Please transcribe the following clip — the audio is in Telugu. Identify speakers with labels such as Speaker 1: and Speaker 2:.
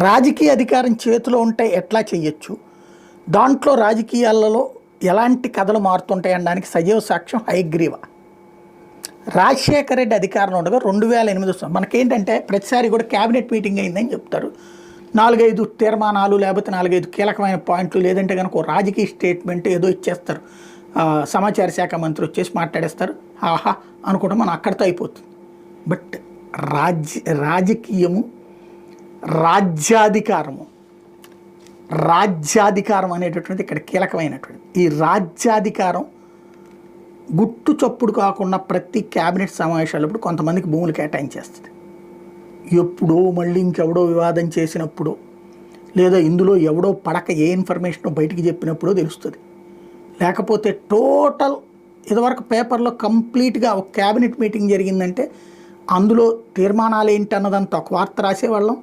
Speaker 1: రాజకీయ అధికారం చేతిలో ఉంటే ఎట్లా చేయొచ్చు, దాంట్లో రాజకీయాలలో ఎలాంటి కథలు మారుతుంటాయి అనడానికి సజీవ సాక్ష్యం హయగ్రీవ. రాజశేఖర రెడ్డి అధికారంలో ఉండగా 2008 మనకేంటంటే ప్రతిసారి కూడా క్యాబినెట్ మీటింగ్ అయిందని చెప్తారు. 4-5 తీర్మానాలు లేకపోతే 4-5 కీలకమైన పాయింట్లు, లేదంటే కనుక ఓ రాజకీయ స్టేట్మెంట్ ఏదో ఇచ్చేస్తారు. సమాచార శాఖ మంత్రి వచ్చేసి మాట్లాడేస్తారు, ఆహా అనుకుంటే మనం అక్కడితో అయిపోతుంది. బట్ రాజకీయము, రాజ్యాధికారం అనేటటువంటిది ఇక్కడ కీలకమైనటువంటి. ఈ రాజ్యాధికారం గుట్టు చప్పుడు కాకుండా ప్రతి క్యాబినెట్ సమావేశాలప్పుడు కొంతమందికి భూములు కేటాయించేస్తుంది. ఎప్పుడో మళ్ళీ ఇంకెవడో వివాదం చేసినప్పుడు, లేదా ఇందులో ఎవడో పడక ఏ ఇన్ఫర్మేషన్ బయటికి చెప్పినప్పుడో తెలుస్తుంది. లేకపోతే టోటల్ ఇదివరకు పేపర్లో కంప్లీట్గా ఒక క్యాబినెట్ మీటింగ్ జరిగిందంటే అందులో తీర్మానాలు ఏంటి అన్నదంతా ఒక వార్త రాసేవాళ్ళం.